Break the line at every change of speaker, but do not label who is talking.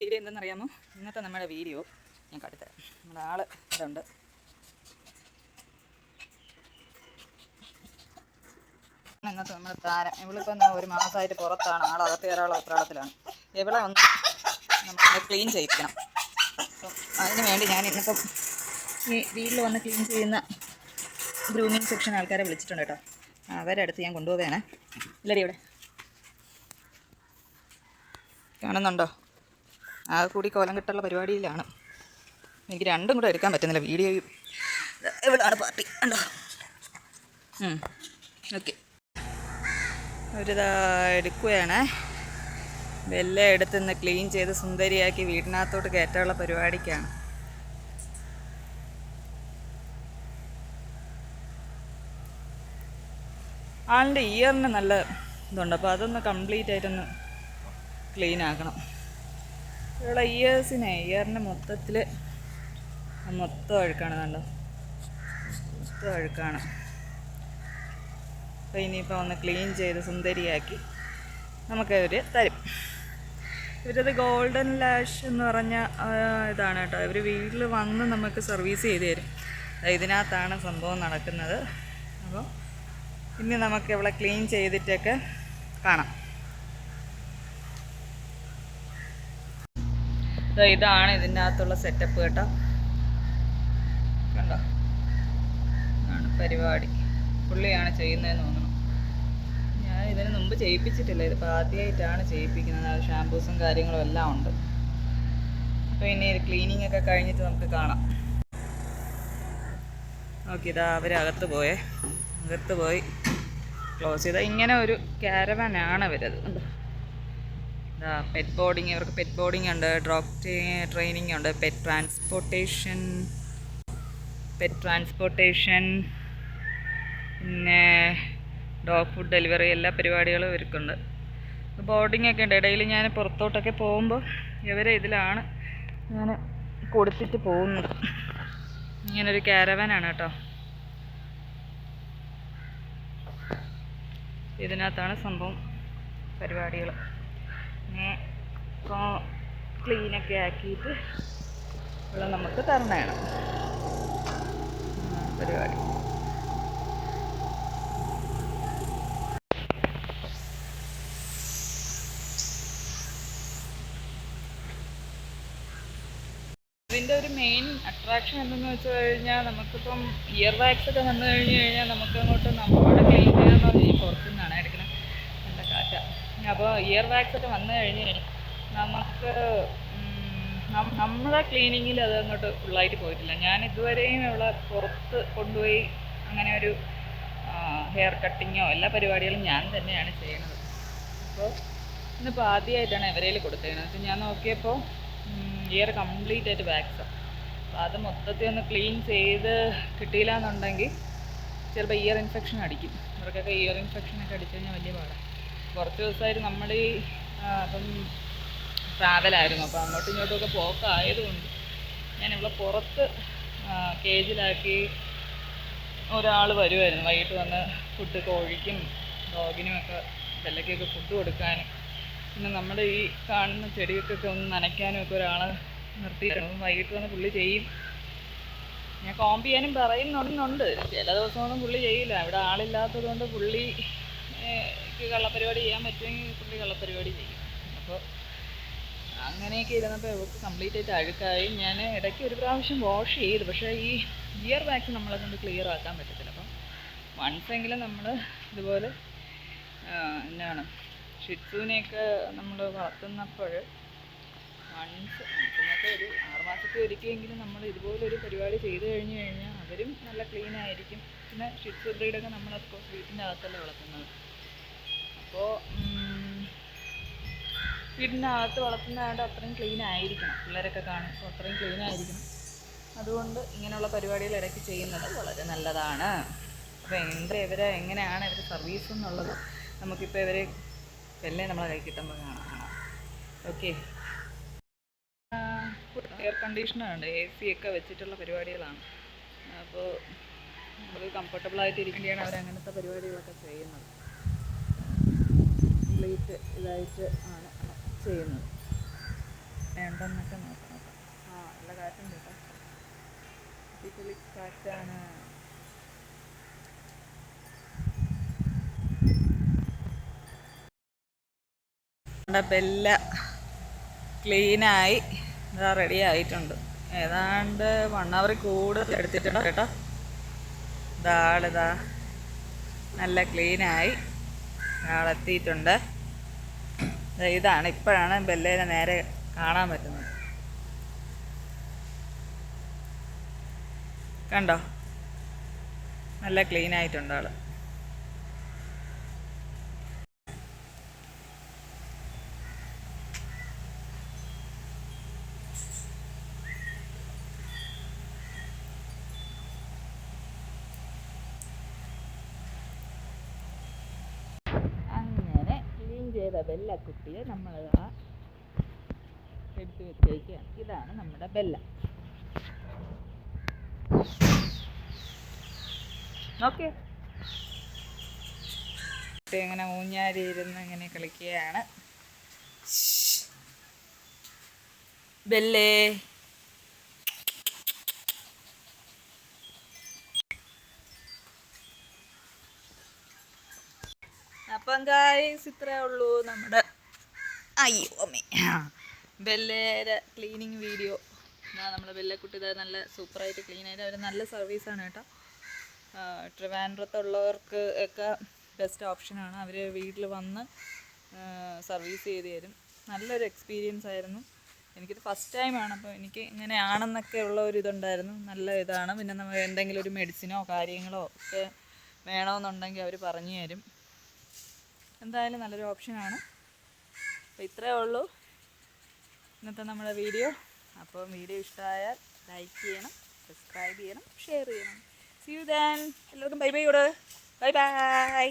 Video എന്തെന്നറിയാമോ? ഇന്നത്തെ നമ്മുടെ video ഞാൻ കാട്ടിത്തരാം. നമ്മുടെ ആൾ ഇതുണ്ട്. ഇന്നത്തെ നമ്മുടെ താരം ഇവളിപ്പോൾ ഒരു മാസമായിട്ട് പുറത്താണ്. ആളകത്ത് കയറാനുള്ള ഉത്രാടത്തിലാണ്. ഇവളെ ഒന്ന് നമ്മൾ ക്ലീൻ ചെയ്യിക്കണം. അപ്പം അതിന് വേണ്ടി ഞാൻ ഇന്നിപ്പം ഈ വീട്ടിൽ വന്ന് ക്ലീൻ ചെയ്യുന്ന ഗ്രൂമിങ് സെക്ഷൻ ആൾക്കാരെ വിളിച്ചിട്ടുണ്ട് കേട്ടോ. അവരുടെ അടുത്ത് ഞാൻ കൊണ്ടുപോവുകയാണ്. ഇല്ലടി ഇവിടെ കാണുന്നുണ്ടോ? ആ കൂടി കോലം കെട്ടുള്ള പരിപാടിയിലാണ്. എനിക്ക് രണ്ടും കൂടെ എടുക്കാൻ പറ്റുന്നില്ല. വീഡിയോയും എവിടെയാണ് പാർട്ടി ഉണ്ടോ? ഓക്കെ, ഒരിതാ എടുക്കുകയാണ്. വെല്ലം എടുത്തുനിന്ന് ക്ലീൻ ചെയ്ത് സുന്ദരിയാക്കി വീടിനകത്തോട്ട് കയറ്റാനുള്ള പരിപാടിക്കാണ്. ആളിൻ്റെ ഇയറിന് നല്ല ഇതുണ്ട്. അപ്പോൾ അതൊന്ന് കംപ്ലീറ്റ് ആയിട്ടൊന്ന് ക്ലീൻ ആക്കണം. ഇവിടെ ഇയറിന് മൊത്തത്തിൽ മൊത്തം അഴുക്കാണ്. കണ്ടോ, മൊത്തം അഴുക്കാണ്. അപ്പോൾ ഇനിയിപ്പോൾ ഒന്ന് ക്ലീൻ ചെയ്ത് സുന്ദരിയാക്കി നമുക്കവർ തരും. ഇവരത് ഗോൾഡൻ ലാഷ് എന്ന് പറഞ്ഞ ഇതാണ് കേട്ടോ. ഇവർ വീട്ടിൽ വന്ന് നമുക്ക് സർവീസ് ചെയ്ത് തരും. ഇതിനകത്താണ് സംഭവം നടക്കുന്നത്. അപ്പോൾ ഇനി നമുക്ക് ഇവിടെ ക്ലീൻ ചെയ്തിട്ടൊക്കെ കാണാം. ഇതാണ് ഇതിൻ്റെ അകത്തുള്ള സെറ്റപ്പ് കേട്ടോ. കണ്ടോ, ആണ് പരിപാടി. പുള്ളിയാണ് ചെയ്യുന്നതെന്ന് തോന്നുന്നു. ഞാൻ ഇതിന് മുമ്പ് ചെയ്യിപ്പിച്ചിട്ടില്ല. ഇതിപ്പോൾ ആദ്യമായിട്ടാണ് ചെയ്യിപ്പിക്കുന്നത്. ഷാമ്പൂസും കാര്യങ്ങളും എല്ലാം ഉണ്ട്. അപ്പോൾ ഇനി ക്ലീനിങ് ഒക്കെ കഴിഞ്ഞിട്ട് നമുക്ക് കാണാം. ഓക്കെ, ഇതാ അവരകത്ത് പോയി ക്ലോസ് ചെയ്താൽ ഇങ്ങനെ ഒരു ക്യാരവാനാണ് അവരത്. ഇതാ പെറ്റ് ബോർഡിങ്, ഇവർക്ക് പെറ്റ് ബോർഡിങ് ഉണ്ട്, ഡോഗ് ട്രെയിനിങ് ഉണ്ട്, പെറ്റ് ട്രാൻസ്പോർട്ടേഷൻ, പിന്നെ ഡോഗ് ഫുഡ് ഡെലിവറി, എല്ലാ പരിപാടികളും ഇവർക്കുണ്ട്. ബോർഡിംഗ് ഒക്കെ ഉണ്ട്. ഇടയിൽ ഞാൻ പുറത്തോട്ടൊക്കെ പോകുമ്പോൾ ഇവരെ ഇതിലാണ് ഞാൻ കൊടുത്തിട്ട് പോകുന്നത്. ഇങ്ങനൊരു ക്യാരവാനാണ് കേട്ടോ. ഇതിനകത്താണ് സംഭവം പരിപാടികൾ. ക്ലീനൊക്കെ ആക്കിയിട്ട് ഇവിടെ നമുക്ക് തരണമാണ് പരിപാടി. ഇതിൻ്റെ ഒരു മെയിൻ അട്രാക്ഷൻ എന്തെന്ന് വെച്ച് കഴിഞ്ഞാൽ, നമുക്കിപ്പം ഇയർ വാക്സ് ഒക്കെ വന്നു കഴിഞ്ഞാൽ നമുക്കങ്ങോട്ട് നമ്മുടെ ക്ലീൻ ചെയ്യാന്ന് പറഞ്ഞാൽ പുറത്തുനിന്നാണ് എടുക്കുന്നത്. നല്ല കാറ്റ. അപ്പോൾ ഇയർ വാക്സ് ഒക്കെ വന്നു കഴിഞ്ഞ് നമുക്ക് നമ്മളെ ക്ലീനിങ്ങിൽ അതങ്ങോട്ട് ഫുള്ളായിട്ട് പോയിട്ടില്ല. ഞാൻ ഇതുവരെയും ഇവിടെ പുറത്ത് കൊണ്ടുപോയി അങ്ങനെ ഒരു ഹെയർ കട്ടിങ്ങോ എല്ലാ പരിപാടികളും ഞാൻ തന്നെയാണ് ചെയ്യുന്നത്. അപ്പോൾ ഇന്നിപ്പോൾ ആദ്യമായിട്ടാണ് ഇവരേൽ കൊടുത്തത്. ഞാൻ നോക്കിയപ്പോൾ ഇയർ കംപ്ലീറ്റ് ആയിട്ട് വാക്സാണ്. അപ്പോൾ അത് മൊത്തത്തിൽ ഒന്ന് ക്ലീൻ ചെയ്ത് കിട്ടിയില്ല എന്നുണ്ടെങ്കിൽ ചിലപ്പോൾ ഇയർ ഇൻഫെക്ഷൻ അടിക്കും. ഇവർക്കൊക്കെ ഇയർ ഇൻഫെക്ഷനൊക്കെ അടിച്ചു കഴിഞ്ഞാൽ വലിയ പാടാണ്. കുറച്ച് ദിവസമായിട്ട് നമ്മൾ ഈ അപ്പം ട്രാവലായിരുന്നു. അപ്പോൾ അങ്ങോട്ടും ഇങ്ങോട്ടുമൊക്കെ പോക്കായതുകൊണ്ട് ഞാനിവിടെ പുറത്ത് കേജിലാക്കി ഒരാൾ വരുമായിരുന്നു. വൈകിട്ട് വന്ന് ഫുഡ് കോഴിക്കും ഡോഗിനുമൊക്കെ വെള്ളക്കൊക്കെ ഫുഡ് കൊടുക്കാനും പിന്നെ നമ്മുടെ ഈ കാണുന്ന ചെടികൾക്കൊക്കെ ഒന്ന് നനയ്ക്കാനും ഒക്കെ ഒരാളെ നിർത്തിയിരുന്നു. വൈകിട്ട് വന്ന് പുള്ളി ചെയ്യും. ഞാൻ കോമ്പ് ചെയ്യാനും പറയുന്നുണ്ട്. ചില ദിവസമൊന്നും പുള്ളി ചെയ്യില്ല. ഇവിടെ ആളില്ലാത്തത് കൊണ്ട് പുള്ളിക്ക് കള്ളപ്പരിപാടി ചെയ്യാൻ പറ്റുമെങ്കിൽ പുള്ളി കള്ളപ്പരിപാടി ചെയ്യും. അപ്പോൾ അങ്ങനെയൊക്കെ ഇരുന്നപ്പോൾ ഇവർക്ക് കംപ്ലീറ്റ് ആയിട്ട് അഴുക്കായി. ഞാൻ ഇടയ്ക്ക് ഒരു പ്രാവശ്യം വാഷ് ചെയ്തു. പക്ഷേ ഈ ഇയർ വാക്സ് നമ്മളെ കൊണ്ട് ക്ലിയർ ആക്കാൻ പറ്റത്തില്ല. അപ്പം വൺസെങ്കിലും നമ്മൾ ഇതുപോലെ എന്താണ് ഷിറ്റ്സുവിനെയൊക്കെ നമ്മൾ വളർത്തുന്നപ്പോൾ വൺസെന്നൊക്കെ ഒരു 6 മാസത്തിൽ ഒരിക്കലെങ്കിലും നമ്മൾ ഇതുപോലൊരു പരിപാടി ചെയ്തു കഴിഞ്ഞ് കഴിഞ്ഞാൽ അവരും നല്ല ക്ലീൻ ആയിരിക്കും. പിന്നെ ഷിറ്റ്സു ബ്രീഡൊക്കെ നമ്മൾ അഫ്കോഴ്സ് വീട്ടിൻ്റെ അകത്തല്ലേ വളർത്തുന്നത്. അപ്പോൾ വീടിൻ്റെ അകത്ത് വളർത്തുന്നതായിട്ട് അത്രയും ക്ലീൻ ആയിരിക്കണം. പിള്ളേരൊക്കെ കാണുമ്പോൾ അത്രയും ക്ലീൻ ആയിരിക്കണം. അതുകൊണ്ട് ഇങ്ങനെയുള്ള പരിപാടികൾ ഇടയ്ക്ക് ചെയ്യുന്നത് വളരെ നല്ലതാണ്. അപ്പോൾ ഇവരെ എങ്ങനെയാണ് ഇവർ സർവീസ് എന്നുള്ളത് നമുക്കിപ്പോൾ ഇവരെ എല്ലാം നമ്മളെ കൈ കിട്ടുമ്പോൾ കാണാം. ഓക്കെ, എയർ കണ്ടീഷണറുണ്ട്, AC ഒക്കെ വെച്ചിട്ടുള്ള പരിപാടികളാണ്. അപ്പോൾ നമുക്ക് കംഫർട്ടബിളായിട്ട് ഇരിക്കേണ്ടിയാണ് അവരങ്ങനത്തെ പരിപാടികളൊക്കെ ചെയ്യുന്നത്. കംപ്ലീറ്റ് ഇതായിട്ട് ആണ് ചെയ്യുന്നത്. ഉണ്ടെന്നൊക്കെ നോക്കണം. ആ നല്ല കാറ്റുണ്ട് കേട്ടോ, അടിപൊളി കാറ്റാണ്. ബെല്ല ക്ലീനായി ഇതാ റെഡി ആയിട്ടുണ്ട്. ഏതാണ്ട് 1 hour കൂടുതൽ എടുത്തിട്ടുണ്ട് കേട്ടോ. ഇതാളിതാ നല്ല ക്ലീനായി ആളെത്തിയിട്ടുണ്ട്. ഇതാണ്, ഇപ്പോഴാണ് ബെല്ലേനെ നേരെ കാണാൻ പറ്റുന്നത്. കണ്ടോ, നല്ല ക്ലീനായിട്ടുണ്ട് ആള്. അങ്ങനെ ക്ലീൻ ചെയ്ത ബെല്ലക്കുട്ടിയെ നമ്മൾ എടുത്ത് വെച്ചേക്കുകയാണ്. ഇതാണ് നമ്മുടെ ബെല്ല. ഓക്കെ, ഇങ്ങനെ ഊഞ്ഞാരി ഇരുന്ന് ഇങ്ങനെ കളിക്കുകയാണ്. ബെല്ലേ, അപ്പം ഗായ്സ് ഇത്രേ ഉള്ളൂ നമ്മുടെ ബെല്ലേരെ ക്ലീനിങ് വീഡിയോ. നമ്മളെ ബെല്ലക്കുട്ടി ഇതാ നല്ല സൂപ്പറായിട്ട് ക്ലീൻ ആയിട്ട്, അവർ നല്ല സർവീസാണ് കേട്ടോ. ട്രിവാൻഡ്രത്തുള്ളവർക്ക് ഒക്കെ ബെസ്റ്റ് ഓപ്ഷനാണ്. അവർ വീട്ടിൽ വന്ന് സർവീസ് ചെയ്ത് തരും. നല്ലൊരു എക്സ്പീരിയൻസ് ആയിരുന്നു. എനിക്കിത് ഫസ്റ്റ് ടൈമാണ്, അപ്പോൾ എനിക്ക് ഇങ്ങനെയാണെന്നൊക്കെ ഉള്ള ഒരു ഇതുണ്ടായിരുന്നു. നല്ല ഇതാണ്. പിന്നെ നമ്മൾ എന്തെങ്കിലും ഒരു മെഡിസിനോ കാര്യങ്ങളോ ഒക്കെ വേണമെന്നുണ്ടെങ്കിൽ അവർ പറഞ്ഞു തരും. എന്തായാലും നല്ലൊരു ഓപ്ഷനാണ്. അപ്പോൾ ഇത്രയേ ഉള്ളൂ ഇന്നത്തെ നമ്മുടെ വീഡിയോ. അപ്പോൾ വീഡിയോ ഇഷ്ടമായാൽ ലൈക്ക് ചെയ്യണം, സബ്സ്ക്രൈബ് ചെയ്യണം, ഷെയർ ചെയ്യണം. See you then. എല്ലാവർക്കും ബൈ ബൈ കൂടെ. Bye bye.